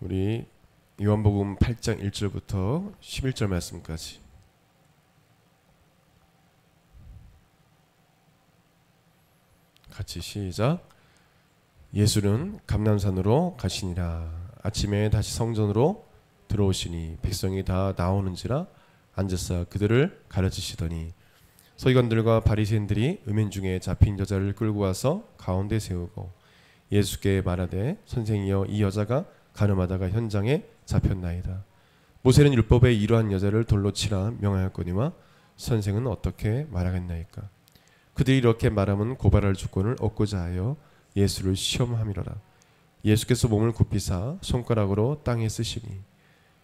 우리 요한복음 8장 1절부터 11절 말씀까지 같이 시작. 예수는 감람산으로 가시니라. 아침에 다시 성전으로 들어오시니 백성이 다 나오는지라 앉아서 그들을 가르치시더니 서기관들과 바리새인들이 음행 중에 잡힌 여자를 끌고 와서 가운데 세우고 예수께 말하되 선생이여 이 여자가 가늠하다가 현장에 잡혔나이다. 모세는 율법에 이러한 여자를 돌로 치라 명하였거니와 선생은 어떻게 말하겠나이까. 그들이 이렇게 말하면 고발할 조건을 얻고자 하여 예수를 시험함이로라. 예수께서 몸을 굽히사 손가락으로 땅에 쓰시니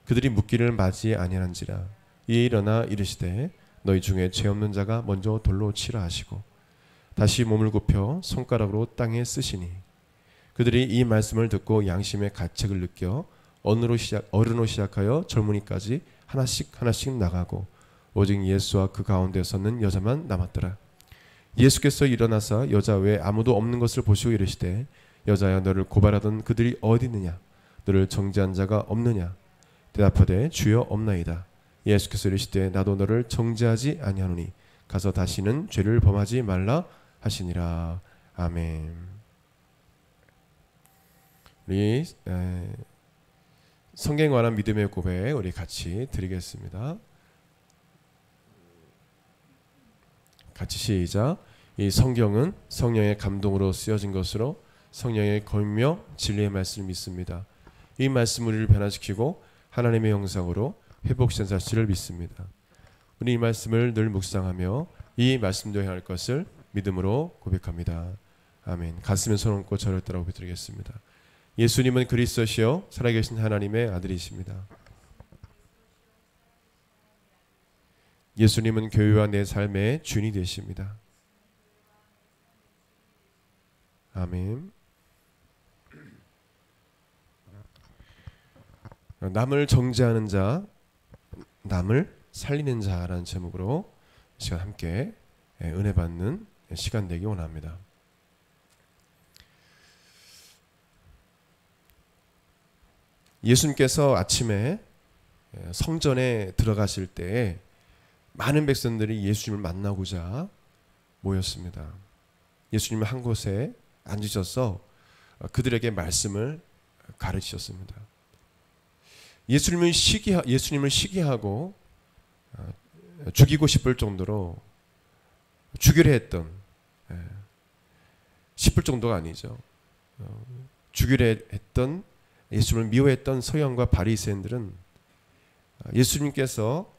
그들이 묻기를 맞이 아니한지라. 이에 일어나 이르시되 너희 중에 죄 없는 자가 먼저 돌로 치라 하시고 다시 몸을 굽혀 손가락으로 땅에 쓰시니 그들이 이 말씀을 듣고 양심의 가책을 느껴 어른으로 시작하여 젊은이까지 하나씩 나가고 오직 예수와 그 가운데 섰는 여자만 남았더라. 예수께서 일어나사 여자 외에 아무도 없는 것을 보시고 이르시되 여자야 너를 고발하던 그들이 어디 있느냐. 너를 정죄한 자가 없느냐. 대답하되 주여 없나이다. 예수께서 이르시되 나도 너를 정죄하지 아니하노니 가서 다시는 죄를 범하지 말라 하시니라. 아멘. 우리 성경에 관한 믿음의 고백 우리 같이 드리겠습니다. 같이 시작. 이 성경은 성령의 감동으로 쓰여진 것으로 성령의 권며 진리의 말씀을 믿습니다. 이 말씀을 우리를 변화시키고 하나님의 형상으로 회복시키는 사실을 믿습니다. 우리 이 말씀을 늘 묵상하며 이 말씀대로 행할 것을 믿음으로 고백합니다. 아멘. 가슴에 손 얹고 저를 따라 고백드리겠습니다. 예수님은 그리스도시요 살아계신 하나님의 아들이십니다. 예수님은 교회와 내 삶의 주인이 되십니다. 아멘. 남을 정죄하는 자, 남을 살리는 자라는 제목으로 시간 함께 은혜 받는 시간 되기 원합니다. 예수님께서 아침에 성전에 들어가실 때에 많은 백성들이 예수님을 만나고자 모였습니다. 예수님은 한 곳에 앉으셔서 그들에게 말씀을 가르치셨습니다. 예수님을 시기하고 죽이고 싶을 정도로 죽이려 했던, 싶을 정도가 아니죠. 죽이려 했던, 예수님을 미워했던 서기관과 바리새인들은 예수님께서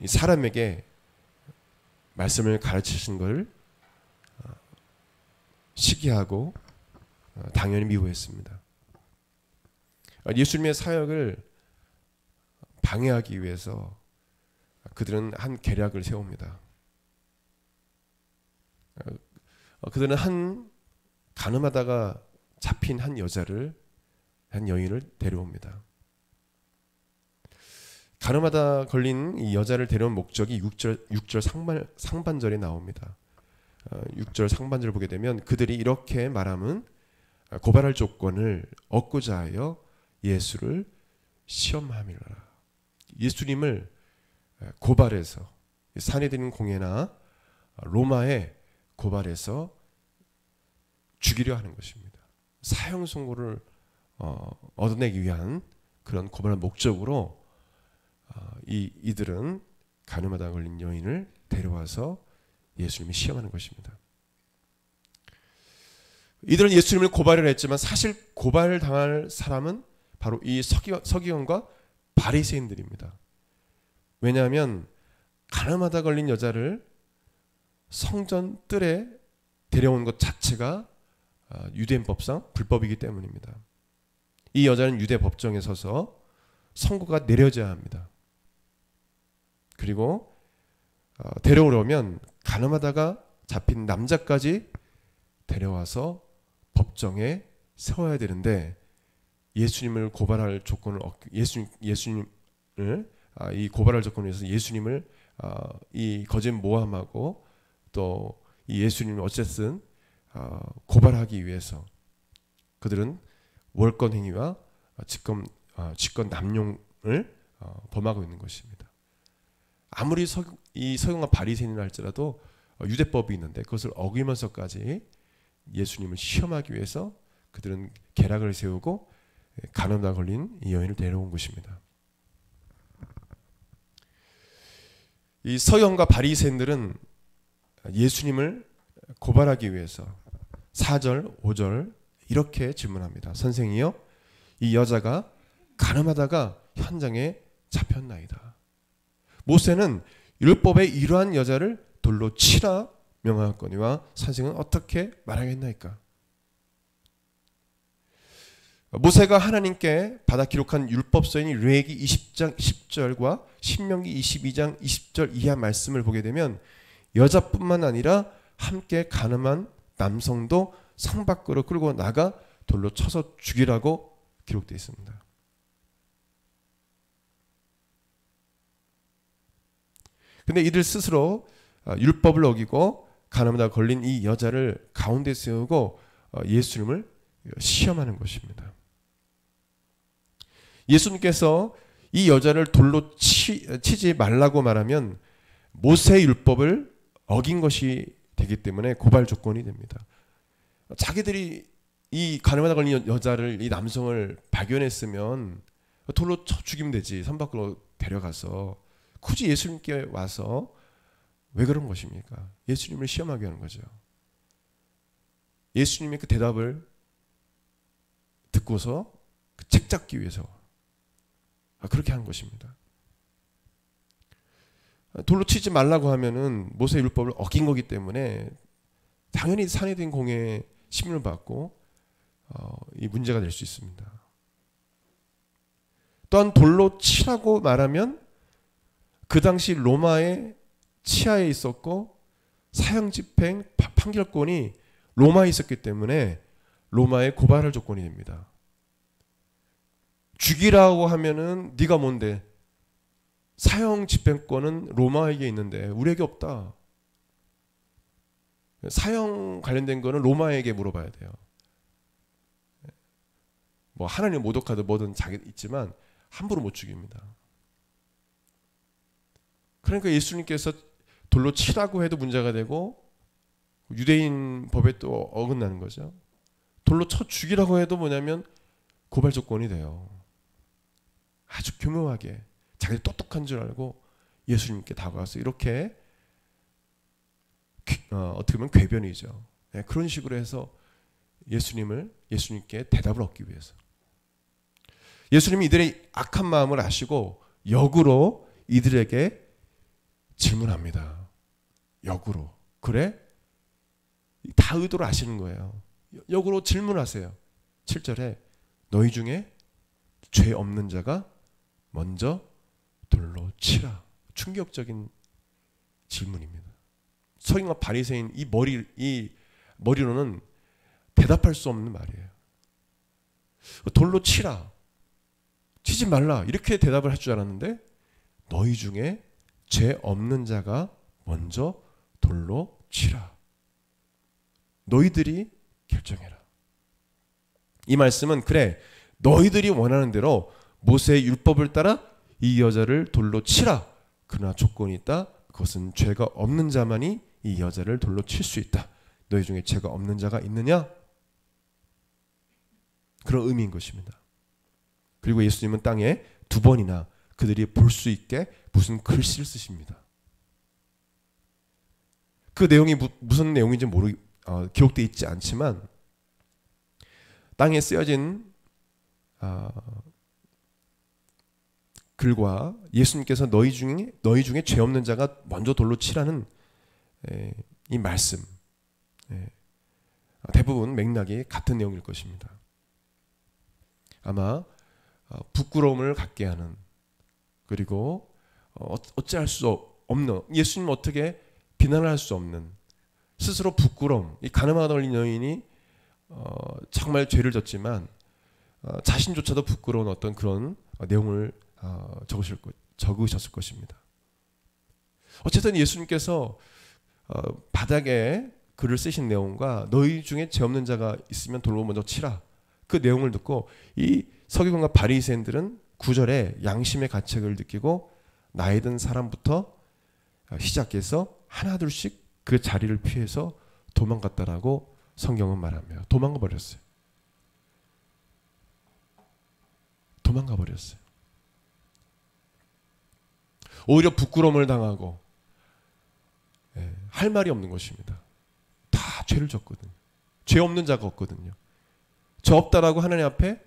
사람에게 말씀을 가르치신 것을 시기하고 당연히 미워했습니다. 예수님의 사역을 방해하기 위해서 그들은 한 계략을 세웁니다. 그들은 가늠하다가 잡힌 한 여인을 데려옵니다. 가늠하다 걸린 이 여자를 데려온 목적이 6절 상반절에 나옵니다. 6절 상반절을 보게 되면 그들이 이렇게 말하면 고발할 조건을 얻고자 하여 예수를 시험함이라. 예수님을 고발해서 산헤드린 공회나 로마에 고발해서 죽이려 하는 것입니다. 사형 선고를 얻어내기 위한 그런 고발의 목적으로 이들은 가늠하다 걸린 여인을 데려와서 예수님이 시험하는 것입니다. 이들은 예수님을 고발을 했지만 사실 고발당할 사람은 바로 이 서기관과 바리새인들입니다. 왜냐하면 가늠하다 걸린 여자를 성전 뜰에 데려온 것 자체가 유대인법상 불법이기 때문입니다. 이 여자는 유대 법정에 서서 선고가 내려져야 합니다. 그리고 데려오려면 가늠하다가 잡힌 남자까지 데려와서 법정에 세워야 되는데 예수님을 고발할 조건을 예수님을 이 고발할 조건을 위해서 예수님을 이 거짓 모함하고 또 이 예수님을 어쨌든 고발하기 위해서 그들은 월권 행위와 직권 남용을 범하고 있는 것입니다. 아무리 이 서기관과 바리새인이라 할지라도 유대법이 있는데 그것을 어기면서까지 예수님을 시험하기 위해서 그들은 계략을 세우고 간음에 걸린 이 여인을 데려온 것입니다. 이 서기관과 바리새인들은 예수님을 고발하기 위해서 4절, 5절 이렇게 질문합니다. 선생이여, 이 여자가 간음하다가 현장에 잡혔나이다. 모세는 율법의 이러한 여자를 돌로 치라 명하였거니와 선생은 어떻게 말하겠나이까? 모세가 하나님께 받아 기록한 율법서인 레위기 20장 10절과 신명기 22장 20절 이하 말씀을 보게 되면 여자뿐만 아니라 함께 간음한 남성도 성 밖으로 끌고 나가 돌로 쳐서 죽이라고 기록되어 있습니다. 근데 이들 스스로 율법을 어기고 간음하다 걸린 이 여자를 가운데 세우고 예수님을 시험하는 것입니다. 예수님께서 이 여자를 돌로 치지 말라고 말하면 모세의 율법을 어긴 것이 되기 때문에 고발 조건이 됩니다. 자기들이 이 간음하다 걸린 여자를, 이 남성을 발견했으면 돌로 쳐 죽이면 되지. 산 밖으로 데려가서 굳이 예수님께 와서 왜 그런 것입니까? 예수님을 시험하게 하는 거죠. 예수님의 그 대답을 듣고서 그 책 잡기 위해서 그렇게 하는 것입니다. 돌로 치지 말라고 하면은 모세 율법을 어긴 거기 때문에 당연히 산해된 공에 심문을 받고 이 문제가 될 수 있습니다. 또한 돌로 치라고 말하면 그 당시 로마의 치하에 있었고 사형 집행 판결권이 로마에 있었기 때문에 로마의 고발할 조건이 됩니다. 죽이라고 하면은 네가 뭔데? 사형 집행권은 로마에게 있는데 우리에게 없다. 사형 관련된 거는 로마에게 물어봐야 돼요. 뭐 하나님 모독하든 뭐든 자기 있지만 함부로 못 죽입니다. 그러니까 예수님께서 돌로 치라고 해도 문제가 되고 유대인 법에 또 어긋나는 거죠. 돌로 쳐 죽이라고 해도 뭐냐면 고발 조건이 돼요. 아주 교묘하게 자기들 똑똑한 줄 알고 예수님께 다가와서 이렇게 어떻게 보면 궤변이죠. 네, 그런 식으로 해서 예수님께 대답을 얻기 위해서 예수님이 이들의 악한 마음을 아시고 역으로 이들에게 질문합니다. 역으로. 그래? 다 의도를 아시는 거예요. 역으로 질문하세요. 7절에 너희 중에 죄 없는 자가 먼저 돌로 치라. 충격적인 질문입니다. 서기관과 바리새인 이 머리로는 대답할 수 없는 말이에요. 돌로 치라. 치지 말라. 이렇게 대답을 할 줄 알았는데 너희 중에 죄 없는 자가 먼저 돌로 치라. 너희들이 결정해라. 이 말씀은 그래 너희들이 원하는 대로 모세의 율법을 따라 이 여자를 돌로 치라. 그러나 조건이 있다. 그것은 죄가 없는 자만이 이 여자를 돌로 칠 수 있다. 너희 중에 죄가 없는 자가 있느냐? 그런 의미인 것입니다. 그리고 예수님은 땅에 2번이나 그들이 볼 수 있게 무슨 글씨를 쓰십니다. 그 내용이 무슨 내용인지 기록되어 있지 않지만 땅에 쓰여진 글과 예수님께서 너희 중에 죄 없는 자가 먼저 돌로 치라는 이 말씀 대부분 맥락이 같은 내용일 것입니다. 아마 부끄러움을 갖게 하는 그리고 어찌할 수 없는 예수님 어떻게 비난을 할 수 없는 스스로 부끄러움 이 간음하다 걸린 여인이 정말 죄를 졌지만 자신조차도 부끄러운 어떤 그런 내용을 적으셨을 것입니다. 어쨌든 예수님께서 바닥에 글을 쓰신 내용과 너희 중에 죄 없는 자가 있으면 돌로 먼저 치라 그 내용을 듣고 이 서기관과 바리새인들은 9절에 양심의 가책을 느끼고 나이 든 사람부터 시작해서 하나둘씩 그 자리를 피해서 도망갔다라고 성경은 말합니다. 도망가 버렸어요. 도망가 버렸어요. 오히려 부끄러움을 당하고 할 말이 없는 것입니다. 다 죄를 졌거든요. 죄 없는 자가 없거든요. 저 없다라고 하나님 앞에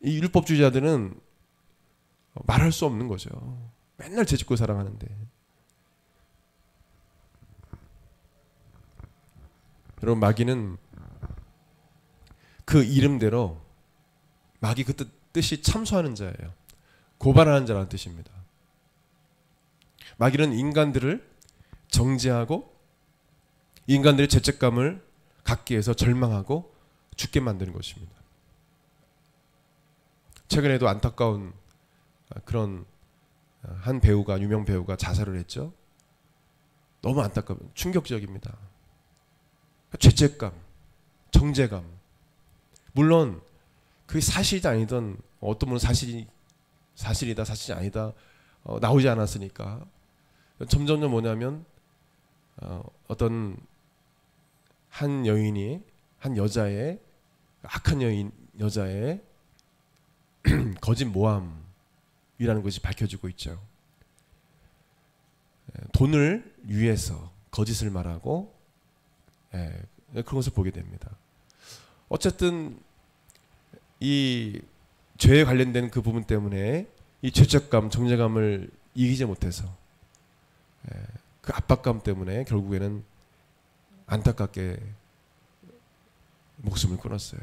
이 율법주의자들은 말할 수 없는 거죠. 맨날 죄 짓고 살아가는데. 여러분, 마귀는 그 이름대로 마귀 그 뜻이 참소하는 자예요. 고발하는 자라는 뜻입니다. 마귀는 인간들을 정죄하고 인간들의 죄책감을 갖게 해서 절망하고 죽게 만드는 것입니다. 최근에도 안타까운 그런 한 배우가, 유명 배우가 자살을 했죠. 너무 안타까운, 충격적입니다. 죄책감, 정죄감. 물론 그게 사실이 아니던, 어떤 분은 사실이다, 사실이 아니다, 나오지 않았으니까 점점점 뭐냐면 어떤 한 여인이 한 여자의, 악한 여자의 거짓 모함이라는 것이 밝혀지고 있죠. 돈을 위해서 거짓을 말하고 그런 것을 보게 됩니다. 어쨌든 이 죄에 관련된 그 부분 때문에 이 죄책감, 정죄감을 이기지 못해서 그 압박감 때문에 결국에는 안타깝게 목숨을 끊었어요.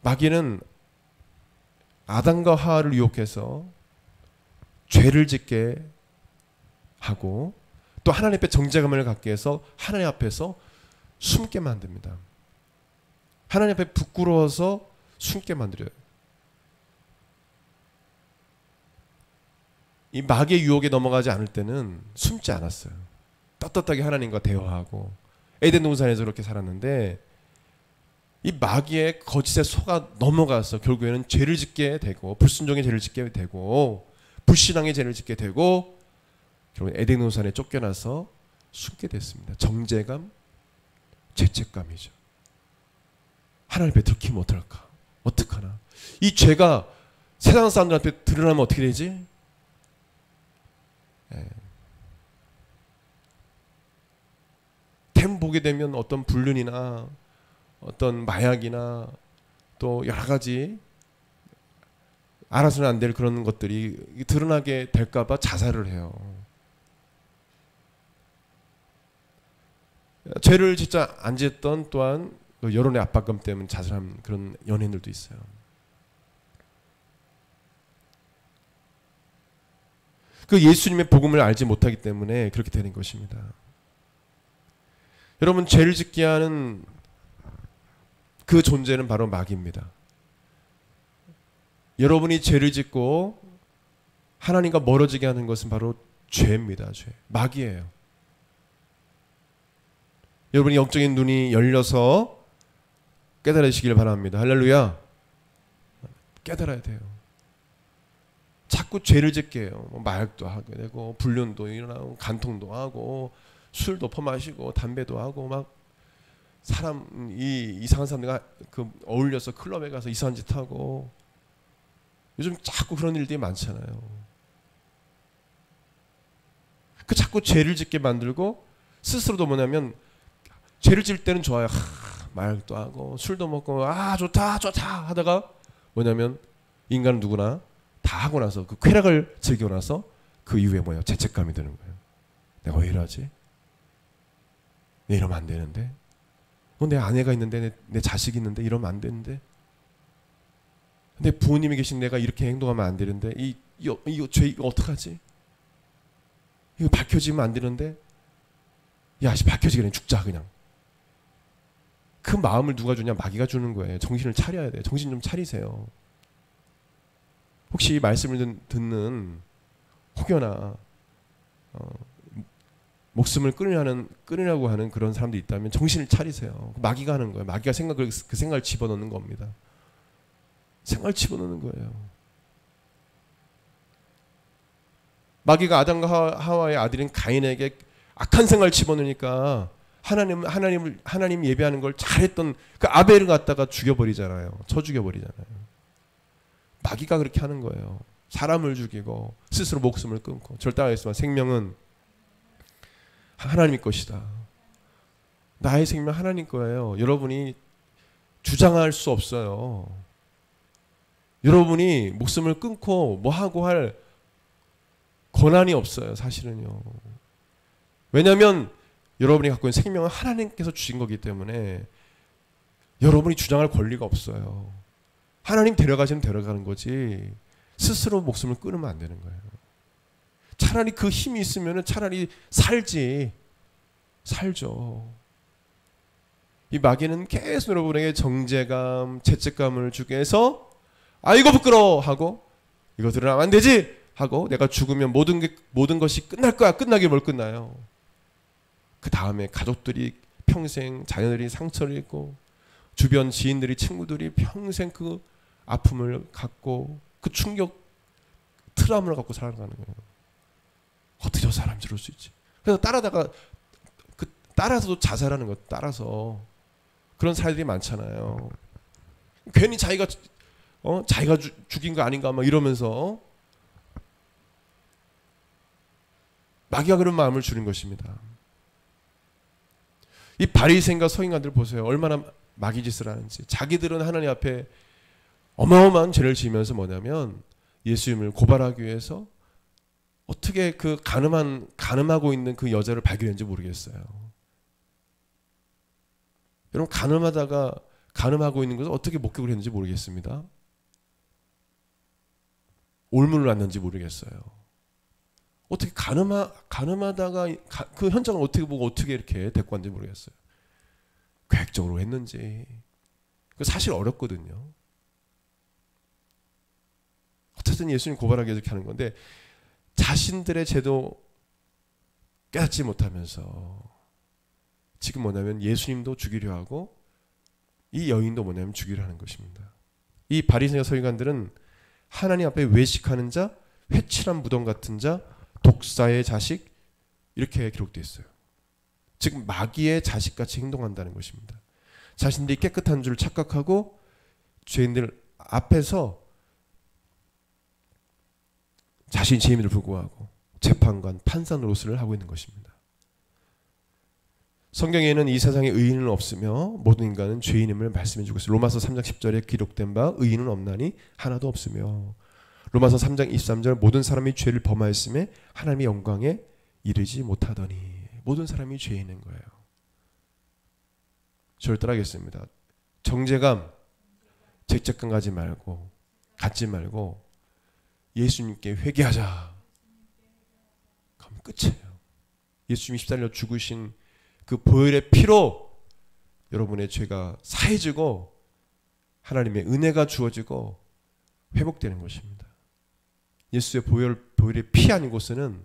마귀는 아담과 하와를 유혹해서 죄를 짓게 하고 또 하나님 앞에 정죄감을 갖게 해서 하나님 앞에서 숨게 만듭니다. 하나님 앞에 부끄러워서 숨게 만들어요. 이 마귀의 유혹에 넘어가지 않을 때는 숨지 않았어요. 떳떳하게 하나님과 대화하고 에덴 동산에서 그렇게 살았는데 이 마귀의 거짓에 속아 넘어가서 결국에는 죄를 짓게 되고 불순종의 죄를 짓게 되고 불신앙의 죄를 짓게 되고 결국 에덴 동산에 쫓겨나서 숨게 됐습니다. 정죄감, 죄책감이죠. 하나님 앞에 들키면 어떡할까? 어떡하나? 이 죄가 세상 사람들한테 드러나면 어떻게 되지? 템 보게 되면 어떤 불륜이나 어떤 마약이나 또 여러 가지 알아서는 안 될 그런 것들이 드러나게 될까봐 자살을 해요. 죄를 진짜 안 짓던 또한 여론의 압박감 때문에 자살한 그런 연예인들도 있어요. 그 예수님의 복음을 알지 못하기 때문에 그렇게 되는 것입니다. 여러분, 죄를 짓게 하는 그 존재는 바로 마귀입니다. 여러분이 죄를 짓고 하나님과 멀어지게 하는 것은 바로 죄입니다. 죄. 마귀예요. 여러분이 영적인 눈이 열려서 깨달으시길 바랍니다. 할렐루야. 깨달아야 돼요. 자꾸 죄를 짓게 해요. 마약도 하게 되고 불륜도 일어나고 간통도 하고 술도 퍼마시고 담배도 하고 막 사람 이상한 사람들과 그 어울려서 클럽에 가서 이상한 짓 하고 요즘 자꾸 그런 일들이 많잖아요. 그 자꾸 죄를 짓게 만들고 스스로도 뭐냐면 죄를 질 때는 좋아요. 마약도 하고 술도 먹고 좋다 하다가 뭐냐면 인간은 누구나 다 하고 나서 그 쾌락을 즐기고 나서 그 이후에 뭐야? 죄책감이 드는 거예요. 내가 왜 이러지? 내 이러면 안 되는데. 내 아내가 있는데 내 자식이 있는데 이러면 안 되는데. 내 부모님이 계신 내가 이렇게 행동하면 안 되는데 이거 죄 이거 어떡하지? 이거 밝혀지면 안 되는데. 야, 밝혀지기 전에 죽자 그냥. 그 마음을 누가 주냐? 마귀가 주는 거예요. 정신을 차려야 돼요. 정신 좀 차리세요. 혹시 말씀을 듣는 혹여나 목숨을 끊으려고 하는 그런 사람도 있다면 정신을 차리세요. 마귀가 하는 거예요. 마귀가 그 생각을 집어넣는 겁니다. 생각을 집어넣는 거예요. 마귀가 아담과 하와의 아들인 가인에게 악한 생각을 집어넣으니까 하나님 예배하는 걸 잘했던 그 아벨을 갖다가 죽여버리잖아요. 쳐 죽여버리잖아요. 마귀가 그렇게 하는 거예요. 사람을 죽이고 스스로 목숨을 끊고. 절대 안 하겠지만 생명은 하나님의 것이다. 나의 생명 하나님 거예요. 여러분이 주장할 수 없어요. 여러분이 목숨을 끊고 뭐 하고 할 권한이 없어요. 사실은요. 왜냐하면 여러분이 갖고 있는 생명은 하나님께서 주신 거기 때문에 여러분이 주장할 권리가 없어요. 하나님 데려가시면 데려가는 거지 스스로 목숨을 끊으면 안 되는 거예요. 차라리 그 힘이 있으면 차라리 살죠. 이 마귀는 계속 여러분에게 정죄감, 죄책감을 주게 해서 아이고 부끄러워 하고 이거 드러나면 안 되지 하고 내가 죽으면 모든 것이 끝날 거야. 끝나게 뭘 끝나요. 그 다음에 가족들이 평생 자녀들이 상처를 입고 주변 지인들이 친구들이 평생 그 아픔을 갖고 그 충격 트라우마를 갖고 살아가는 거예요. 어떻게 저 사람이 저럴 수 있지? 그래서 따라서도 자살하는 것 따라서 그런 사례들이 많잖아요. 괜히 자기가 죽인 거 아닌가 막 이러면서 마귀가 그런 마음을 주는 것입니다. 이 바리새인과 서기관들 보세요. 얼마나 마귀 짓을 하는지. 자기들은 하나님 앞에 어마어마한 죄를 지으면서 뭐냐면 예수님을 고발하기 위해서 어떻게 그 가늠하고 있는 그 여자를 발견했는지 모르겠어요. 여러분 가늠하고 있는 것을 어떻게 목격을 했는지 모르겠습니다. 올문을 놨는지 모르겠어요. 어떻게 가늠하다가 그 현장을 어떻게 보고 어떻게 이렇게 데리고 왔는지 모르겠어요. 계획적으로 했는지. 그 사실 어렵거든요. 어쨌든 예수님 고발하기 위해서 이렇게 하는 건데 자신들의 죄도 깨닫지 못하면서 지금 뭐냐면 예수님도 죽이려 하고 이 여인도 뭐냐면 죽이려 하는 것입니다. 이 바리새인과 서기관들은 하나님 앞에 외식하는 자, 회칠한 무덤 같은 자, 독사의 자식 이렇게 기록되어 있어요. 즉 마귀의 자식같이 행동한다는 것입니다. 자신들이 깨끗한 줄 착각하고 죄인들 앞에서 자신이 죄인임에도 불구하고 재판관, 판사 노릇을 하고 있는 것입니다. 성경에는 이 세상에 의인은 없으며 모든 인간은 죄인임을 말씀해 주고 있어요. 로마서 3장 10절에 기록된 바 의인은 없나니 하나도 없으며 로마서 3장 23절 모든 사람이 죄를 범하였음에 하나님의 영광에 이르지 못하더니 모든 사람이 죄인인 거예요. 저를 따라하겠습니다. 정죄감, 죄책감 갖지 말고 예수님께 회개하자. 그럼 끝이에요. 예수님이 십자가로 죽으신 그 보혈의 피로 여러분의 죄가 사해지고 하나님의 은혜가 주어지고 회복되는 것입니다. 예수의 보혈의 피 아닌 곳에는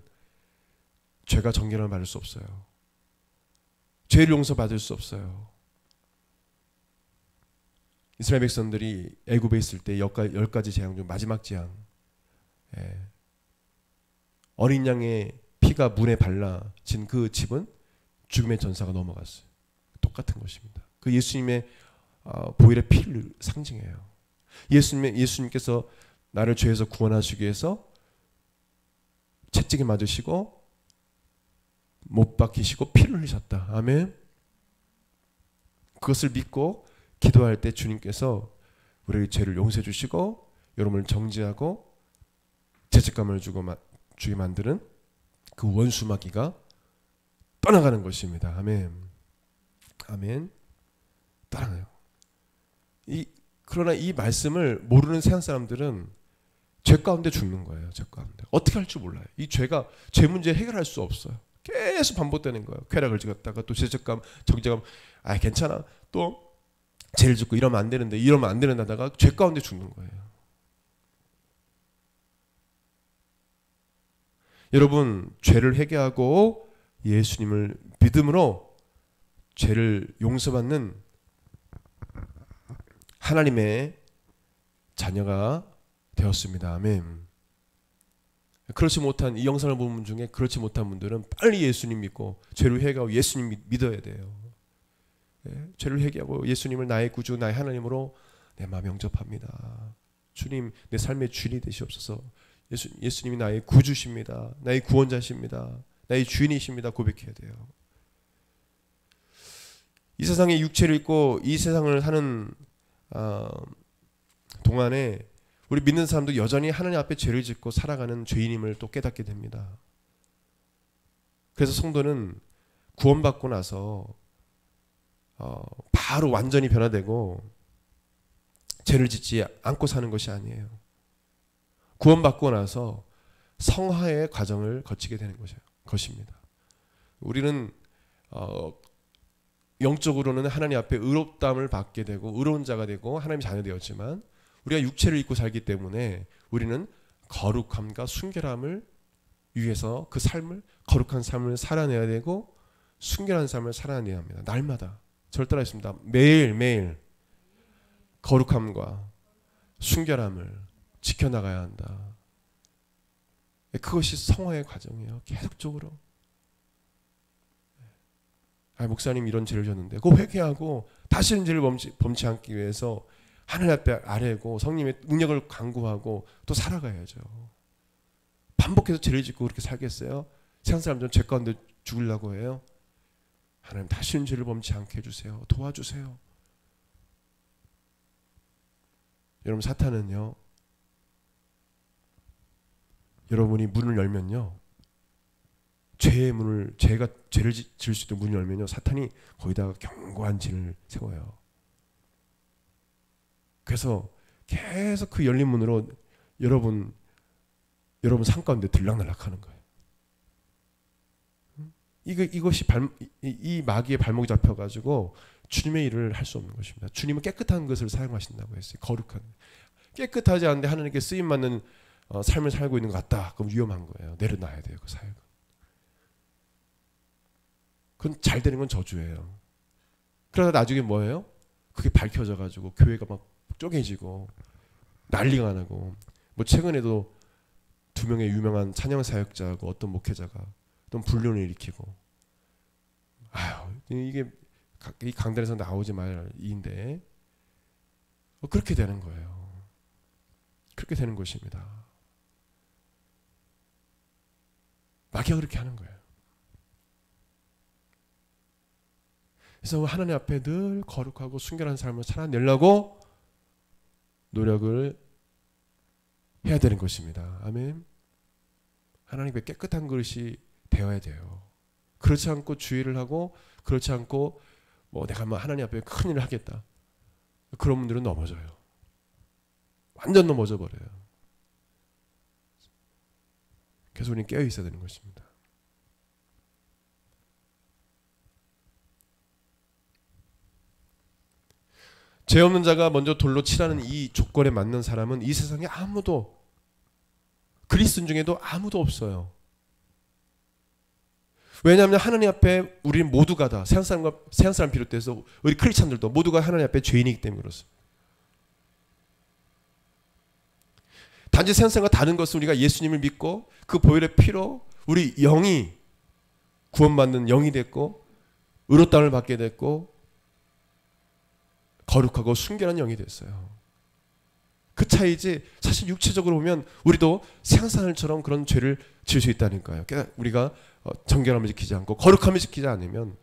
죄가 정결함을 받을 수 없어요. 죄를 용서받을 수 없어요. 이스라엘 백성들이 애굽에 있을 때 10가지 재앙 중 마지막 재앙, 어린 양의 피가 문에 발라진 그 집은 죽음의 전사가 넘어갔어요. 똑같은 것입니다. 그 예수님의 보혈의 피를 상징해요. 예수님께서 나를 죄에서 구원하시기 위해서 채찍에 맞으시고 못 박히시고 피를 흘리셨다. 아멘. 그것을 믿고 기도할 때 주님께서 우리의 죄를 용서해 주시고 여러분을 정죄하고 죄책감을 주게 만드는 그 원수 마귀가 떠나가는 것입니다. 아멘. 아멘. 떠나가요. 그러나 이 말씀을 모르는 세상 사람들은 죄 가운데 죽는 거예요. 죄 가운데. 어떻게 할 줄 몰라요. 이 죄 문제 해결할 수 없어요. 계속 반복되는 거예요. 쾌락을 지었다가 또 죄책감, 정죄감, 괜찮아. 또 죄를 짓고 이러면 안 되는데 하다가 죄 가운데 죽는 거예요. 여러분, 죄를 회개하고 예수님을 믿음으로 죄를 용서받는 하나님의 자녀가 되었습니다. 아멘. 그렇지 못한, 이 영상을 보는 분 중에 그렇지 못한 분들은 빨리 예수님 믿고 죄를 회개하고 예수님 믿어야 돼요. 예? 죄를 회개하고 예수님을 나의 구주, 나의 하나님으로 내 마음 영접합니다. 주님, 내 삶의 주인이 되시옵소서. 예수님이 나의 구주십니다. 나의 구원자십니다. 나의 주인이십니다. 고백해야 돼요. 이 세상에 육체를 입고 이 세상을 사는 동안에 우리 믿는 사람도 여전히 하나님 앞에 죄를 짓고 살아가는 죄인임을 또 깨닫게 됩니다. 그래서 성도는 구원받고 나서 바로 완전히 변화되고 죄를 짓지 않고 사는 것이 아니에요. 구원받고 나서 성화의 과정을 거치게 되는 것입니다. 우리는 영적으로는 하나님 앞에 의롭다함을 받게 되고 의로운 자가 되고 하나님의 자녀 되었지만 우리가 육체를 입고 살기 때문에 우리는 거룩함과 순결함을 위해서 그 삶을, 거룩한 삶을 살아내야 되고 순결한 삶을 살아내야 합니다. 날마다. 저를 따라했습니다. 매일매일 거룩함과 순결함을 지켜나가야 한다. 그것이 성화의 과정이에요. 계속적으로. 목사님 이런 죄를 졌는데 그거 회개하고 다시는 죄를 범치 않기 위해서 하늘 앞에 아뢰고 성령의 능력을 간구하고 또 살아가야죠. 반복해서 죄를 짓고 그렇게 살겠어요? 세상 사람들은 죄 가운데 죽으려고 해요. 하나님 다시는 죄를 범치 않게 해주세요. 도와주세요. 여러분, 사탄은요, 여러분이 문을 열면요, 죄를 지을 수 있는 문을 열면요, 사탄이 거기다가 견고한 진을 세워요. 그래서 계속 그 열린 문으로 여러분 삶 가운데 들락날락하는 거예요. 이것이 이 마귀의 발목이 잡혀가지고 주님의 일을 할 수 없는 것입니다. 주님은 깨끗한 것을 사용하신다고 했어요. 거룩한. 깨끗하지 않은데 하나님께 쓰임받는 삶을 살고 있는 것 같다. 그럼 위험한 거예요. 내려놔야 돼요. 그 사역은. 그건 잘 되는 건 저주예요. 그러다 나중에 뭐예요? 그게 밝혀져가지고 교회가 막 쪼개지고 난리가 나고, 뭐 최근에도 2명의 유명한 찬양 사역자하고 어떤 목회자가 어떤 불륜을 일으키고, 이게 이 강단에서 나오지 말 일인데 그렇게 되는 거예요. 그렇게 되는 것입니다. 마귀가 그렇게 하는 거예요. 그래서 하나님 앞에 늘 거룩하고 순결한 삶을 살아내려고 노력을 해야 되는 것입니다. 아멘. 하나님께 깨끗한 그릇이 되어야 돼요. 그렇지 않고 주의를 하고, 그렇지 않고 내가 하나님 앞에 큰 일을 하겠다, 그런 분들은 넘어져요. 완전 넘어져 버려요. 그래서 우리는 깨어 있어야 되는 것입니다. 죄 없는 자가 먼저 돌로 치라는 이 조건에 맞는 사람은 이 세상에 아무도, 그리스도인 중에도 아무도 없어요. 왜냐하면 하나님 앞에 우리는 모두가 다, 세상 사람 비롯해서 우리 크리스찬들도 모두가 하나님 앞에 죄인이기 때문에 그렇습니다. 단지 세상 사람과 다른 것은 우리가 예수님을 믿고 그 보혈의 피로 우리 영이 구원받는 영이 됐고 의롭다함을 받게 됐고 거룩하고 순결한 영이 됐어요. 그 차이지, 사실 육체적으로 보면 우리도 세상 사람처럼 그런 죄를 지을 수 있다니까요. 그러니까 우리가 정결함을 지키지 않고 거룩함을 지키지 않으면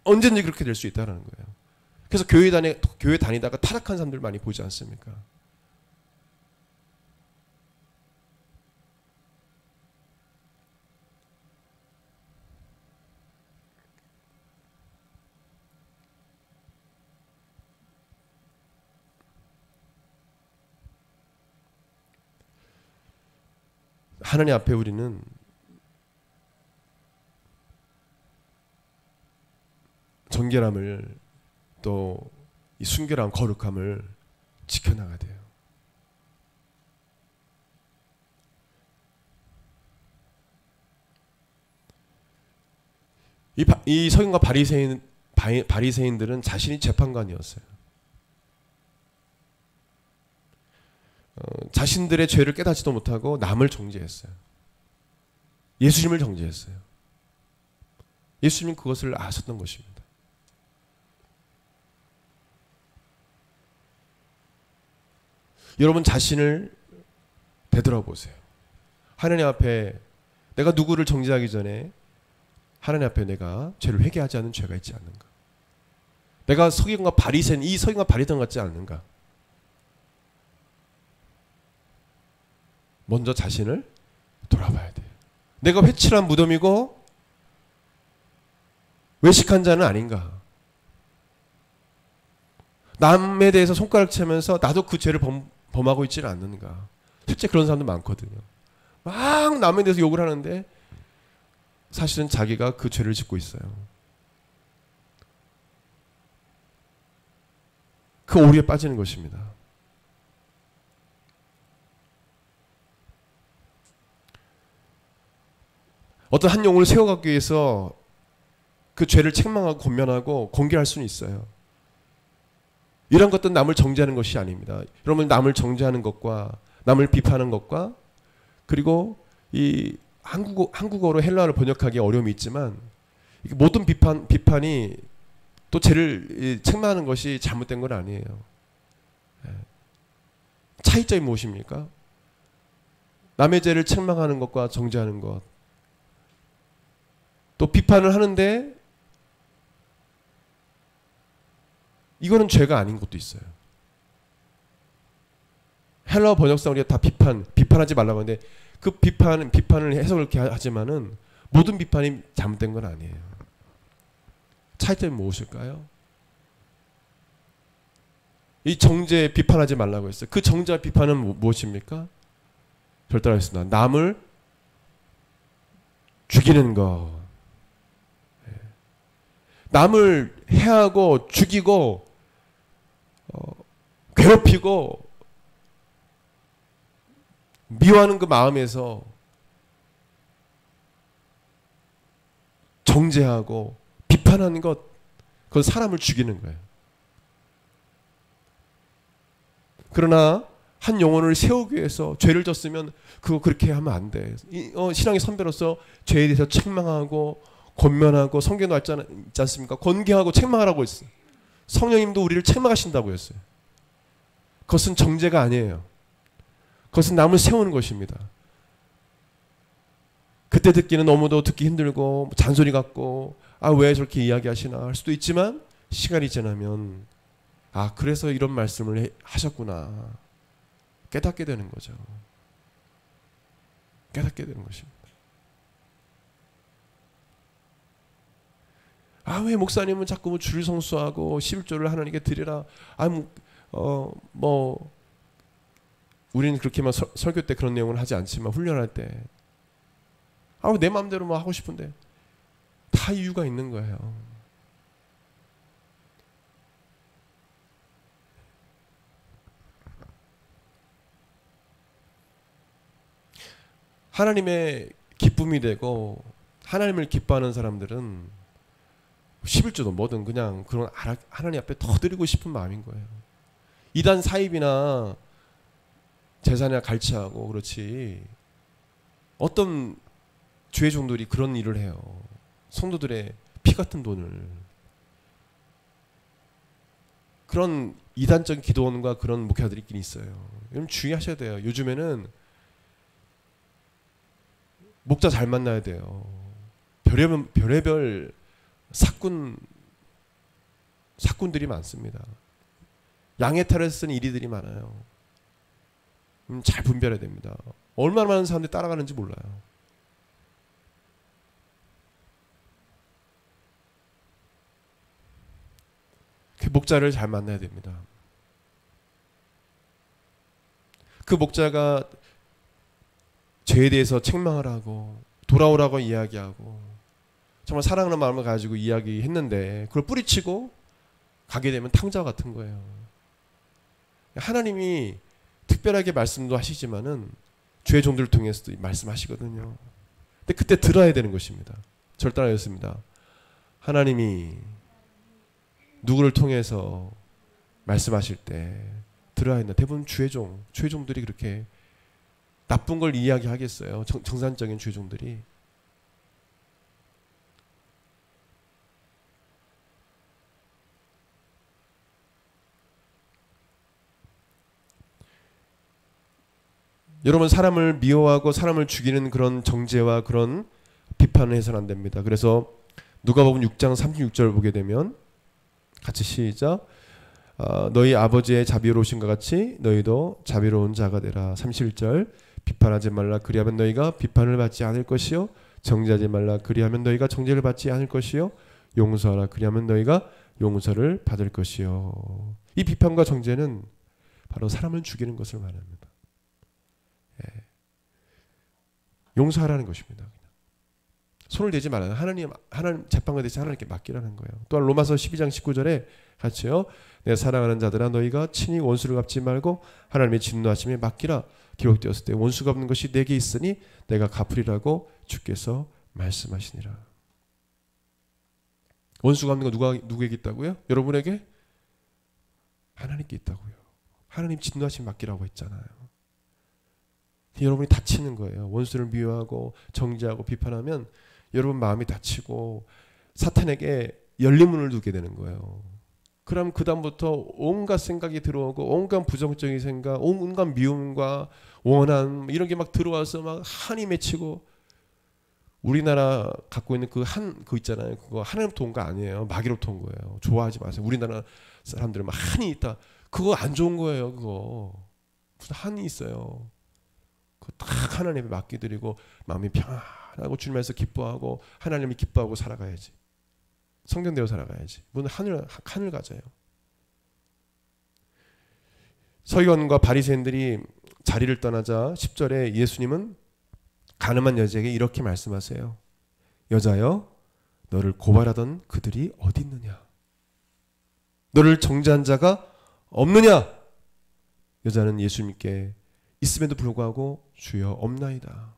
언제든지 그렇게 될 수 있다는 거예요. 그래서 교회 다니다가 타락한 사람들 많이 보지 않습니까? 하나님 앞에 우리는 정결함을, 또 이 순결함, 거룩함을 지켜나가야 돼요. 이 서기관과 바리새인들은 자신이 재판관이었어요. 자신들의 죄를 깨닫지도 못하고 남을 정죄했어요. 예수님을 정죄했어요. 예수님은 그것을 아셨던 것입니다. 여러분 자신을 되돌아보세요. 하나님 앞에 내가 누구를 정죄하기 전에 하나님 앞에 내가 죄를 회개하지 않은 죄가 있지 않는가? 내가 서기관과 바리새인, 이 서기관과 바리새인 같지 않는가? 먼저 자신을 돌아봐야 돼요. 내가 회칠한 무덤이고 외식한 자는 아닌가? 남에 대해서 손가락 치면서 나도 그 죄를 범하고 있지는 않는가? 실제 그런 사람도 많거든요. 막 남에 대해서 욕을 하는데 사실은 자기가 그 죄를 짓고 있어요. 그 오류에 빠지는 것입니다. 어떤 한 영혼을 세워가기 위해서 그 죄를 책망하고 권면하고 공개할 수는 있어요. 이런 것들은 남을 정죄하는 것이 아닙니다. 여러분 남을 정죄하는 것과 남을 비판하는 것과 그리고 이 한국어로 헬라어를 번역하기 어려움이 있지만 모든 비판이 또 죄를 책망하는 것이 잘못된 건 아니에요. 차이점이 무엇입니까? 남의 죄를 책망하는 것과 정죄하는 것. 또 비판을 하는데 이거는 죄가 아닌 것도 있어요. 헬라어 번역상 우리가 다 비판하지 말라고 하는데 그 비판을 해석을 이렇게 하지만은 모든 비판이 잘못된 건 아니에요. 차이점이 무엇일까요? 이 정죄 비판하지 말라고 했어요. 그 정죄와 비판은 무엇입니까? 절대하겠습니다. 남을 죽이는 거. 남을 해하고 죽이고 괴롭히고 미워하는 그 마음에서 정죄하고 비판하는 것, 그건 사람을 죽이는 거예요. 그러나 한 영혼을 세우기 위해서 죄를 졌으면 그거 그렇게 하면 안 돼. 신앙의 선배로서 죄에 대해서 책망하고 권면하고 성경도 있지 않습니까? 권계하고 책망하라고 했어요. 성령님도 우리를 책망하신다고 했어요. 그것은 정죄가 아니에요. 그것은 남을 세우는 것입니다. 그때 듣기는 너무도 듣기 힘들고 잔소리 같고 왜 저렇게 이야기하시나 할 수도 있지만 시간이 지나면 그래서 이런 말씀을 하셨구나 깨닫게 되는 거죠. 깨닫게 되는 것입니다. 왜 목사님은 자꾸 주일 성수하고 11조를 하나님께 드리라. 우리는 그렇게만 설교 때 그런 내용을 하지 않지만 훈련할 때 내 마음대로 하고 싶은데 다 이유가 있는 거예요. 하나님의 기쁨이 되고 하나님을 기뻐하는 사람들은 11조도 뭐든 그냥 그런 하나님 앞에 더 드리고 싶은 마음인 거예요. 이단 사입이나 제사나 갈치하고 그렇지 어떤 주의 종들이 그런 일을 해요. 성도들의 피 같은 돈을. 그런 이단적인 기도원과 그런 목회자들이 있긴 있어요. 여러분 주의하셔야 돼요. 요즘에는 목자 잘 만나야 돼요. 별의별 사꾼들이 많습니다. 양의 탈을 쓴 이리들이 많아요. 잘 분별해야 됩니다. 얼마나 많은 사람들이 따라가는지 몰라요. 그 목자를 잘 만나야 됩니다. 그 목자가 죄에 대해서 책망을 하고 돌아오라고 이야기하고 정말 사랑하는 마음을 가지고 이야기했는데 그걸 뿌리치고 가게 되면 탕자와 같은 거예요. 하나님이 특별하게 말씀도 하시지만은 죄의 종들을 통해서도 말씀하시거든요. 근데 그때 들어야 되는 것입니다. 절단하였습니다. 하나님이 누구를 통해서 말씀하실 때 들어야 한다. 대부분 주의종들이 그렇게 나쁜 걸 이야기하겠어요. 정상적인 주의종들이. 여러분, 사람을 미워하고 사람을 죽이는 그런 정죄와 그런 비판을 해서는 안 됩니다. 그래서 누가복음 6장 36절 보게 되면 같이 시작. 너희 아버지의 자비로우신것 같이 너희도 자비로운 자가 되라. 31절. 비판하지 말라. 그리하면 너희가 비판을 받지 않을 것이요. 정죄하지 말라. 그리하면 너희가 정죄를 받지 않을 것이요. 용서하라. 그리하면 너희가 용서를 받을 것이요. 이 비판과 정죄는 바로 사람을 죽이는 것을 말합니다. 용서하라는 것입니다. 손을 대지 말아요. 하나님 재판과 대신 하나님께 맡기라는 거예요. 또한 로마서 12장 19절에 같이요. 내 사랑하는 자들아 너희가 친히 원수를 갚지 말고 하나님의 진노하심에 맡기라. 기록되었을 때 원수 갚는 것이 내게 있으니 내가 갚으리라고 주께서 말씀하시니라. 원수 갚는 거 누구에게 있다고요? 여러분에게? 하나님께 있다고요. 하나님 진노하심 맡기라고 했잖아요. 여러분이 다치는 거예요. 원수를 미워하고 정죄하고 비판하면 여러분 마음이 다치고 사탄에게 열린 문을 두게 되는 거예요. 그럼 그 다음부터 온갖 생각이 들어오고 온갖 부정적인 생각, 온갖 미움과 원한 이런 게 막 들어와서 막 한이 맺히고, 우리나라 갖고 있는 그거 있잖아요. 그거 하나님부터 온 거 아니에요. 마귀로부터 온 거예요. 좋아하지 마세요. 우리나라 사람들은 막 한이 있다. 그거 안 좋은 거예요. 그거 무슨 한이 있어요. 딱 하나님에 맡기드리고 마음이 평안하고 주님에서 기뻐하고 하나님이 기뻐하고 살아가야지. 성경대로 살아가야지. 무슨 한을 가져요. 서기관과 바리새인들이 자리를 떠나자 10절에 예수님은 가늠한 여자에게 이렇게 말씀하세요. 여자여, 너를 고발하던 그들이 어디 있느냐? 너를 정죄한 자가 없느냐? 여자는 예수님께 있음에도 불구하고 주여 없나이다.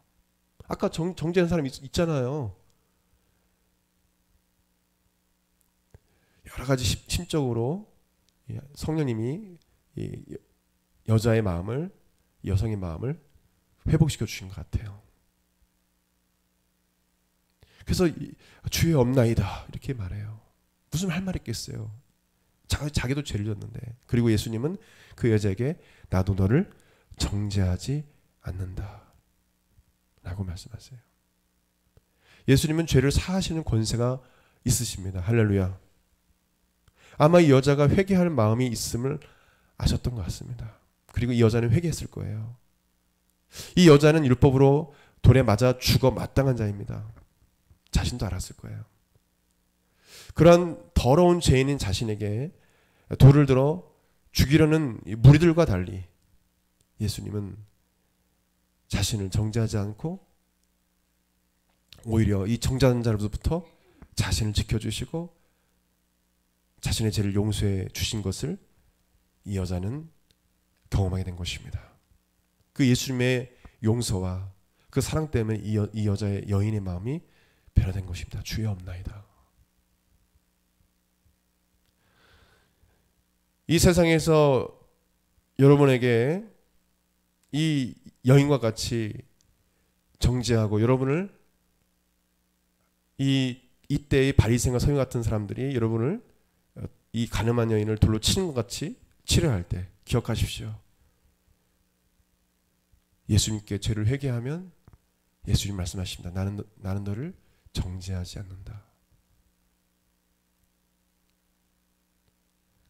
아까 정죄한 사람이 있잖아요. 여러 가지 심적으로 성령님이 여자의 마음을, 여성의 마음을 회복시켜 주신 것 같아요. 그래서 주여 없나이다 이렇게 말해요. 무슨 할 말 있겠어요. 자기도 죄를 졌는데. 그리고 예수님은 그 여자에게 나도 너를 정죄하지 않는다 라고 말씀하세요. 예수님은 죄를 사하시는 권세가 있으십니다. 할렐루야. 아마 이 여자가 회개할 마음이 있음을 아셨던 것 같습니다. 그리고 이 여자는 회개했을 거예요. 이 여자는 율법으로 돌에 맞아 죽어 마땅한 자입니다. 자신도 알았을 거예요. 그러한 더러운 죄인인 자신에게 돌을 들어 죽이려는 무리들과 달리 예수님은 자신을 정죄하지 않고 오히려 이 정죄하는 자로부터 자신을 지켜주시고 자신의 죄를 용서해 주신 것을 이 여자는 경험하게 된 것입니다. 그 예수님의 용서와 그 사랑 때문에 이 여자의 여인의 마음이 변화된 것입니다. 주여 없나이다. 이 세상에서 여러분에게 이 여인과 같이 정죄하고 여러분을 이때의 바리새인과 서기 같은 사람들이 여러분을 이 가늠한 여인을 돌로 치는 것 같이 치료할 때 기억하십시오. 예수님께 죄를 회개하면 예수님 말씀하십니다. 나는 너를 정죄하지 않는다.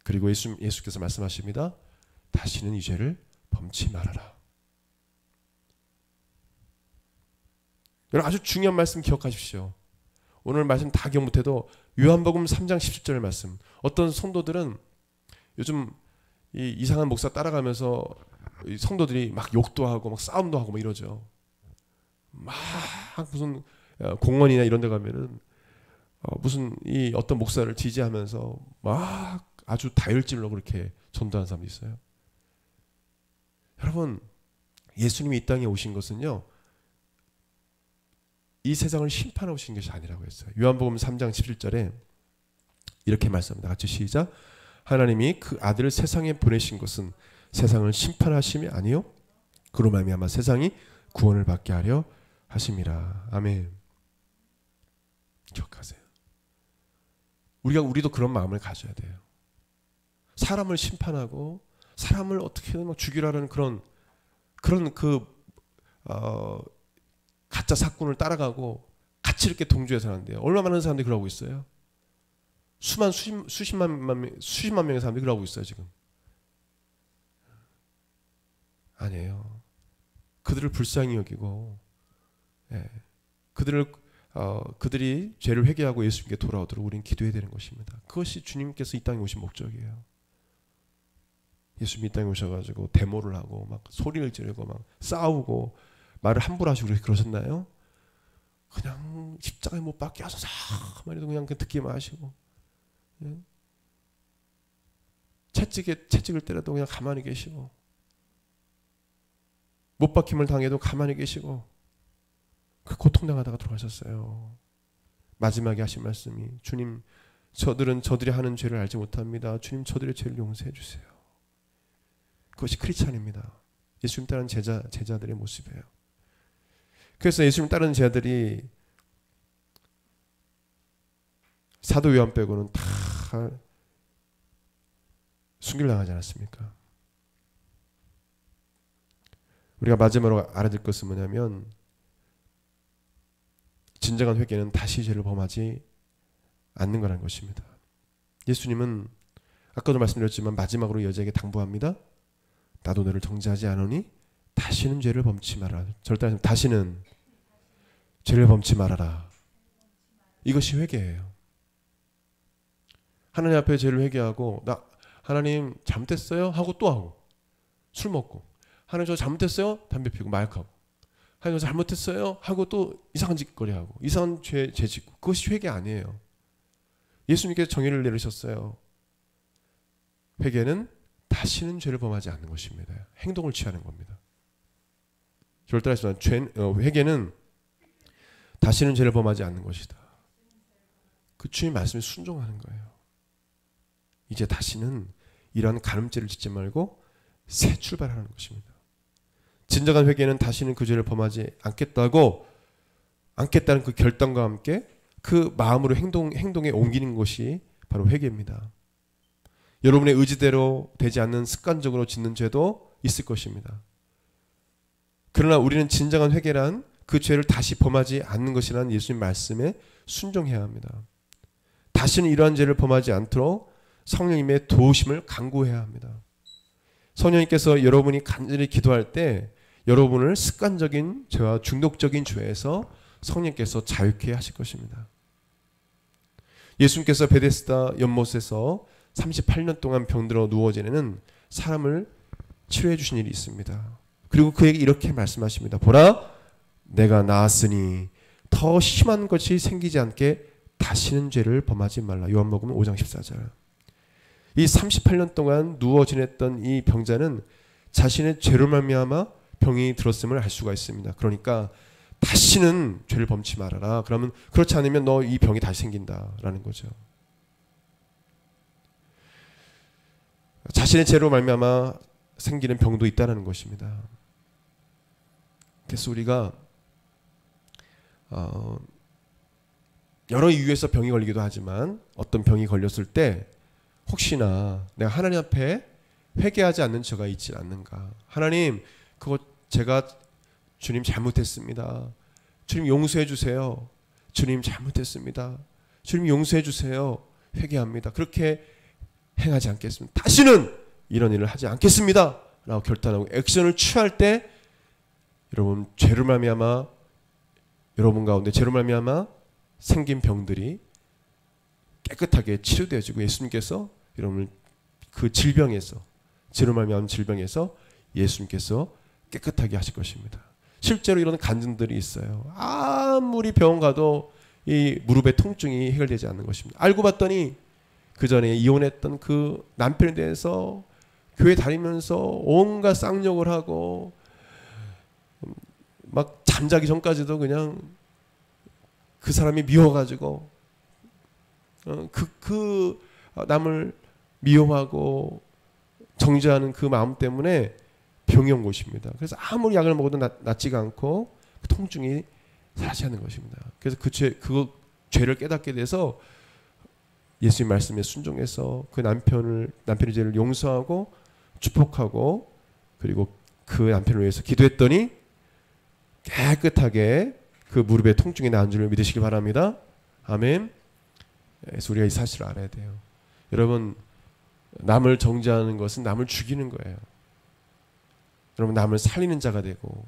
그리고 예수께서 말씀하십니다. 다시는 이 죄를 범치 말아라. 여러분 아주 중요한 말씀 기억하십시오. 오늘 말씀 다 기억 못해도 요한복음 3장 17절 말씀. 어떤 성도들은 요즘 이 이상한 목사 따라가면서 이 성도들이 막 욕도 하고 막 싸움도 하고 막 이러죠. 막 무슨 공원이나 이런 데 가면은 무슨 이 어떤 목사를 지지하면서 막 아주 다혈질로 그렇게 전도하는 사람도 있어요. 여러분 예수님이 이 땅에 오신 것은요. 이 세상을 심판하러 오신 것이 아니라고 했어요. 요한복음 3장 17절에 이렇게 말씀합니다. 같이 시작. 하나님이 그 아들을 세상에 보내신 것은 세상을 심판하심이 아니요 그로 말미암아 세상이 구원을 받게 하려 하심이라. 아멘. 기억하세요. 우리도 그런 마음을 가져야 돼요. 사람을 심판하고 사람을 어떻게든 죽이라는 그런 가짜 사건을 따라가고 같이 이렇게 동조해서는 안 돼요. 얼마나 많은 사람들이 그러고 있어요. 수십만 명의 사람들이 그러고 있어요 지금. 아니에요. 그들을 불쌍히 여기고, 그들이 죄를 회개하고 예수님께 돌아오도록 우리는 기도해야 되는 것입니다. 그것이 주님께서 이 땅에 오신 목적이에요. 예수님이 이 땅에 오셔가지고 데모를 하고 막 소리를 지르고 막 싸우고 말을 함부로 하시고 그러셨나요? 그냥 십자가에 못 박게 하소서 말해도 그냥 듣기만 하시고, 채찍을 때려도 그냥 가만히 계시고, 못 박힘을 당해도 가만히 계시고, 그 고통당하다가 돌아가셨어요. 마지막에 하신 말씀이 주님 저들이 하는 죄를 알지 못합니다. 주님 저들의 죄를 용서해 주세요. 그것이 크리스찬입니다. 예수님 따르는 제자들의 모습이에요. 그래서 예수님 따르는 제자들이 사도 요한 빼고는 다 순교당하지 않았습니까? 우리가 마지막으로 알아야 될 것은 뭐냐면 진정한 회개는 다시 죄를 범하지 않는 거라는 것입니다. 예수님은 아까도 말씀드렸지만 마지막으로 여자에게 당부합니다. 나도 너를 정죄하지 않으니 다시는 죄를 범치 말아라. 절대 다시는 죄를 범치 말아라. 이것이 회개예요. 하나님 앞에 죄를 회개하고 하나님 잘못했어요 하고 또 하고, 술 먹고, 하나님 저 잘못했어요 담배 피우고 마약하고, 하나님 저 잘못했어요 하고 또 이상한 짓거리 하고 이상한 죄 짓고, 그것이 회개 아니에요. 예수님께서 정의를 내리셨어요. 회개는 다시는 죄를 범하지 않는 것입니다. 행동을 취하는 겁니다. 절대하지만 회개는 다시는 죄를 범하지 않는 것이다. 그 주님 말씀에 순종하는 거예요. 이제 다시는 이러한 가늠죄를 짓지 말고 새 출발하는 것입니다. 진정한 회개는 다시는 그 죄를 범하지 않겠다는 그 결단과 함께 그 마음으로 행동에 옮기는 것이 바로 회개입니다. 여러분의 의지대로 되지 않는 습관적으로 짓는 죄도 있을 것입니다. 그러나 우리는 진정한 회개란 그 죄를 다시 범하지 않는 것이라는 예수님 말씀에 순종해야 합니다. 다시는 이러한 죄를 범하지 않도록 성령님의 도우심을 간구해야 합니다. 성령님께서 여러분이 간절히 기도할 때 여러분을 습관적인 죄와 중독적인 죄에서 성령께서 자유케 하실 것입니다. 예수님께서 베데스다 연못에서 38년 동안 병들어 누워 지내는 사람을 치료해 주신 일이 있습니다. 그리고 그에게 이렇게 말씀하십니다. 보라, 내가 나았으니 더 심한 것이 생기지 않게 다시는 죄를 범하지 말라. 요한복음 5장 14절. 이 38년 동안 누워 지냈던 이 병자는 자신의 죄로 말미암아 병이 들었음을 알 수가 있습니다. 그러니까 다시는 죄를 범치 말아라. 그러면 그렇지 않으면 너 이 병이 다시 생긴다라는 거죠. 자신의 죄로 말미암아 생기는 병도 있다는 것입니다. 그래서 우리가 여러 이유에서 병이 걸리기도 하지만 어떤 병이 걸렸을 때 혹시나 내가 하나님 앞에 회개하지 않는 죄가 있지 않는가. 하나님, 그거 제가 주님 잘못했습니다. 주님 용서해 주세요. 주님 잘못했습니다. 주님 용서해 주세요. 회개합니다. 그렇게 행하지 않겠습니다. 다시는 이런 일을 하지 않겠습니다. 라고 결단하고 액션을 취할 때 여러분 죄로 말미암아 여러분 가운데 죄로 말미암아 생긴 병들이 깨끗하게 치료되어지고 예수님께서 여러분을 그 질병에서 죄로 말미암은 질병에서 예수님께서 깨끗하게 하실 것입니다. 실제로 이런 간증들이 있어요. 아무리 병원 가도 이 무릎의 통증이 해결되지 않는 것입니다. 알고 봤더니 그 전에 이혼했던 그 남편에 대해서 교회 다니면서 온갖 쌍욕을 하고 막 잠자기 전까지도 그냥 그 사람이 미워가지고 남을 미워하고 정죄하는 그 마음 때문에 병이 온 것입니다. 그래서 아무리 약을 먹어도 낫지가 않고 그 통증이 사라지지 않는 것입니다. 그래서 그 죄를 깨닫게 돼서 예수님 말씀에 순종해서 그 남편의 죄를 용서하고 축복하고 그리고 그 남편을 위해서 기도했더니 깨끗하게 그 무릎의 통증이 나은 줄 믿으시기 바랍니다. 아멘. 그래서 우리가 이 사실을 알아야 돼요. 여러분, 남을 정죄하는 것은 남을 죽이는 거예요. 여러분, 남을 살리는 자가 되고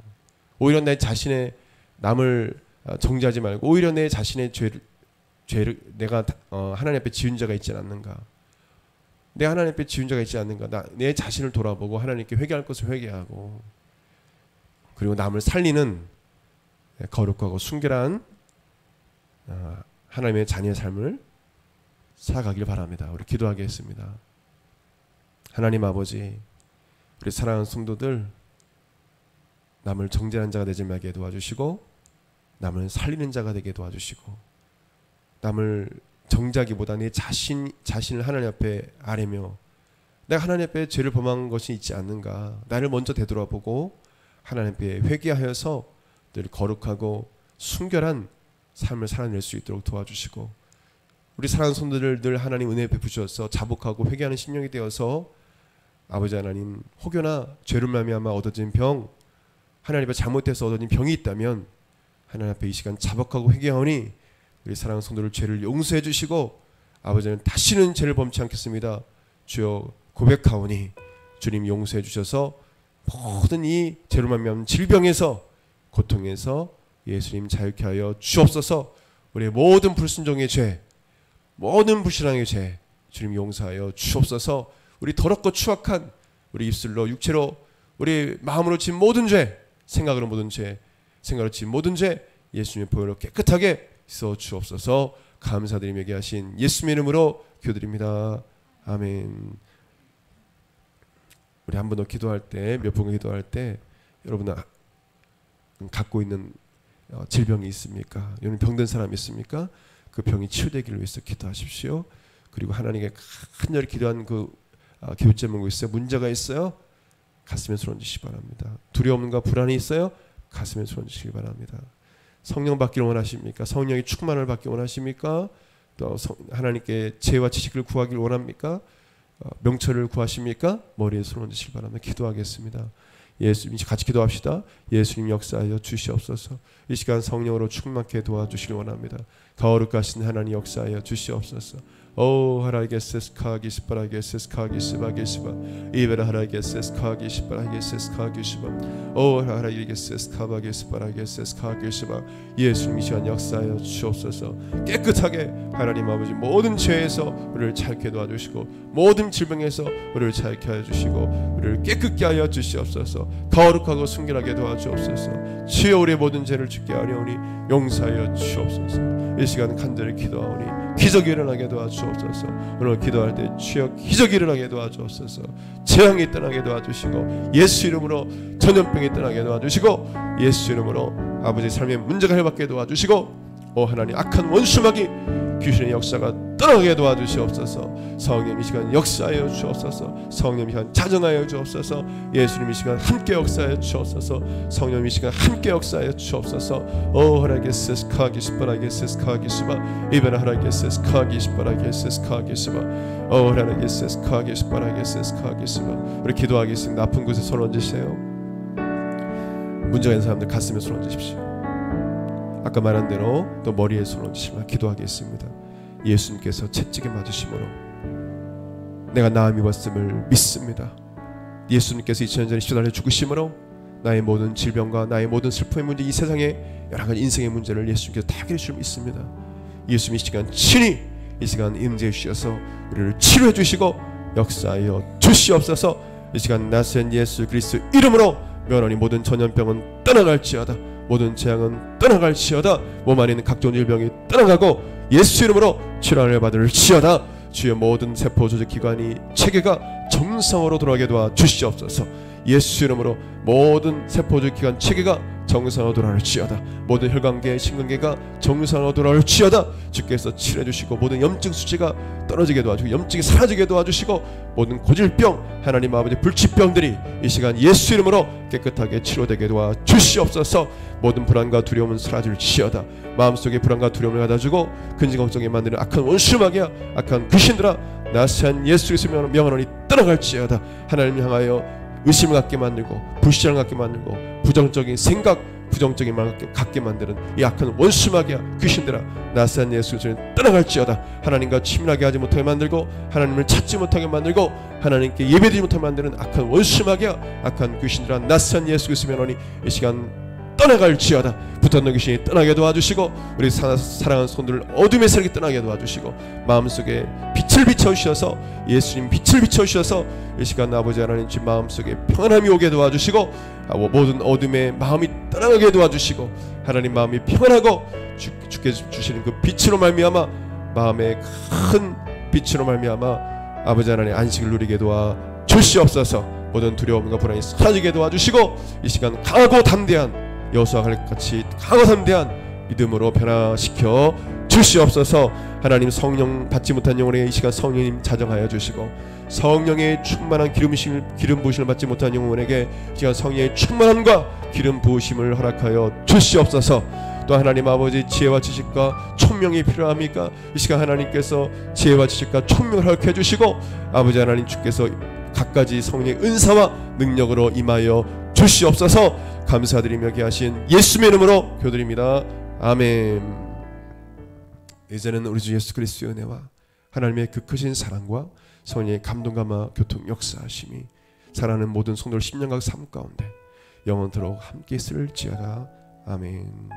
오히려 내 자신의 남을 정죄하지 말고 오히려 내 자신의 죄를 내가 하나님 앞에 지은 자가 있지 않는가, 내 하나님 앞에 지은 자가 있지 않는가, 내 자신을 돌아보고 하나님께 회개할 것을 회개하고 그리고 남을 살리는 거룩하고 순결한 하나님의 자녀의 삶을 살아가길 바랍니다. 우리 기도하겠습니다. 하나님 아버지, 우리 사랑하는 성도들 남을 정죄하는 자가 되지 말게 도와주시고 남을 살리는 자가 되게 도와주시고 남을 정죄하기보다 내 자신을 하나님 앞에 아뢰며 내가 하나님 앞에 죄를 범한 것이 있지 않는가, 나를 먼저 되돌아보고 하나님 앞에 회개하여서 늘 거룩하고 순결한 삶을 살아낼 수 있도록 도와주시고 우리 사랑하는 성도들 늘 하나님 은혜 베푸셔서 자복하고 회개하는 심령이 되어서 아버지 하나님, 혹여나 죄를 말미암아 얻어진 병, 하나님 앞에 잘못해서 얻어진 병이 있다면 하나님 앞에 이 시간 자복하고 회개하오니 우리 사랑하는 성도들 죄를 용서해 주시고 아버지는 다시는 죄를 범치 않겠습니다. 주여 고백하오니 주님 용서해 주셔서 모든 이 죄로 말미암은 질병에서 고통에서 예수님 자유케 하여 주옵소서. 우리의 모든 불순종의 죄, 모든 불신앙의 죄 주님 용서하여 주옵소서. 우리 더럽고 추악한 우리 입술로 육체로 우리 마음으로 진 모든 죄, 생각으로 모든 죄, 생각으로 진 모든 죄 예수님의 보혈로 깨끗하게 씻어 주옵소서. 감사드리며 얘기하신 예수님의 이름으로 기도드립니다. 아멘. 우리 한 번 더 기도할 때, 몇 분 기도할 때 여러분 갖고 있는 질병이 있습니까? 여러분 병든 사람이 있습니까? 그 병이 치유되기를 위해서 기도하십시오. 그리고 하나님께 간절히 기도한 그 기도 제목이 있어요. 문제가 있어요. 가슴에 손 얹으시기 바랍니다. 두려움과 불안이 있어요. 가슴에 손 얹으시기 바랍니다. 성령 받기를 원하십니까? 성령의 충만을 받기 원하십니까? 또 하나님께 지혜와 지식을 구하기를 원합니까? 명철을 구하십니까? 머리에 손 얹으시기 바랍니다. 기도하겠습니다. 예수님 같이 기도합시다. 예수님 역사하여 주시옵소서. 이 시간 성령으로 충만케 도와주시길 원합니다. 거룩하신 하나님 역사하여 주시옵소서. 오 하라게세스 카기스 바라게세스 카기스 바게스바 이베라 하라게세스 카기스 바라게세스 카기스바 오 하라게세스 카바게스 바라게세스 카기스바 예수님 이 시간 역사하여 주시옵소서. 깨끗하게 하나님 아버지 모든 죄에서 우리를 자유케 도와주시고 모든 질병에서 우리를 자유케 하여 주시고 우리를 깨끗게 하여 주시옵소서. 거룩하고 순결하게 도와주옵소서. 주여 우리의 모든 죄를 주께 하려오니 용서하여 주옵소서. 이 시간 간절히 기도하오니 기적이 일어나게 도와주옵소서. 오늘 기도할 때 주여 기적이 일어나게 도와주옵소서. 재앙이 떠나게 도와주시고 예수 이름으로 전염병이 떠나게 도와주시고 예수 이름으로 아버지 삶의 문제가 해결받게 도와주시고 오 하나님 악한 원수마귀 귀신의 역사가 떠나게 도와주시옵소서. 성령 이 시간 역사하여 주옵소서. 성령 이 시간 자정하여 주옵소서. 예수님 이 시간 함께 역사하여 주옵소서. 성령 이 시간 함께 역사하여 주옵소서. 오 하라게세스 카기스바라게세스 카기스바 이베나 하라게세스 카기스바라게세스 카기스바 오 하라게세스 카기스바라게세스 카기스바. 우리 기도하겠습니다. 아픈 곳에 손 얹으세요. 문제가 있는 사람들 가슴에 손 얹으십시오. 아까 말한 대로 또 머리에 손 얹으시면 기도하겠습니다. 예수님께서 채찍에 맞으심으로 내가 나음 입었음을 믿습니다. 예수님께서 2000년 전에 십자가에 죽으심으로 나의 모든 질병과 나의 모든 슬픔의 문제, 이 세상의 여러 가지 인생의 문제를 예수님께서 다 해결해 주실 믿습니다. 예수님 이 시간 친히 이 시간 임재해 주셔서 우리를 치료해 주시고 역사하여 주시옵소서. 이 시간 나선 예수 그리스도 이름으로 면허니 모든 전염병은 떠나갈지어다. 모든 재앙은 떠나갈지어다. 몸 안에 있는 각종 질병이 떠나가고 예수 이름으로 치료를 받을지어다. 주의 모든 세포 조직 기관이 체계가 정상으로 돌아가게 도와주시옵소서. 예수 이름으로 모든 세포 조직 기관 체계가 정상으로 돌아올지어다. 모든 혈관계 심근계가 정상으로 돌아올지어다. 주께서 칠해주시고 모든 염증 수치가 떨어지게 도와주고 염증이 사라지게 도와주시고 모든 고질병 하나님 아버지 불치병들이 이 시간 예수 이름으로 깨끗하게 치료되게 도와주시옵소서. 모든 불안과 두려움은 사라질지어다. 마음속에 불안과 두려움을 가다주고 근심 걱정에 만드는 악한 원수마귀야 악한 귀신들아 나사한 예수 그리스도의 명하노니 떠나갈지어다. 하나님을 향하여 의심을 갖게 만들고 불신을 갖게 만들고 부정적인 생각 부정적인 말 갖게 만드는 이 악한 원수마귀야 귀신들아 나사한 예수 그리스도는 떠나갈지어다. 하나님과 친밀하게 하지 못하게 만들고 하나님을 찾지 못하게 만들고 하나님께 예배드리지 못하게 만드는 악한 원수마귀야 악한 귀신들아 나사한 예수 그리스도의 명하노니 이 시간 떠나갈지어다. 붙었는 귀신이 떠나게 도와주시고 우리 사랑하는 손들을 어둠의 세력이 떠나게 도와주시고 마음속에 빛을 비춰주셔서 예수님 빛을 비춰주셔서 이 시간 아버지 하나님 주 마음속에 평안함이 오게 도와주시고 모든 어둠의 마음이 떠나게 도와주시고 하나님 마음이 평안하고 주께서 주시는 그 빛으로 말미암아 마음의 큰 빛으로 말미암아 아버지 하나님 안식을 누리게 도와주시옵소서. 모든 두려움과 불안이 사라지게 도와주시고 이 시간 강하고 담대한 여호수아 같이 강하고 담대한 믿음으로 변화시켜 주시옵소서. 하나님 성령 받지 못한 영혼에게 이 시간 성령님 자정하여 주시고 성령의 충만한 기름 부으심을 받지 못한 영혼에게 이 시간 성령의 충만함과 기름 부으심을 허락하여 주시옵소서. 또 하나님 아버지 지혜와 지식과 총명이 필요합니까? 이 시간 하나님께서 지혜와 지식과 총명을 허락해 주시고 아버지 하나님 주께서 각가지 성령의 은사와 능력으로 임하여 주시옵소서. 감사드리며 기하신 예수의 이름으로 기도드립니다. 아멘. 이제는 우리 주 예수 그리스도의 은혜와 하나님의 그 크신 사랑과 성령의 감동감화 교통 역사하심이 사랑하는 모든 성도들 10년간 삶 가운데 영원토록 함께 있을지어다. 아멘.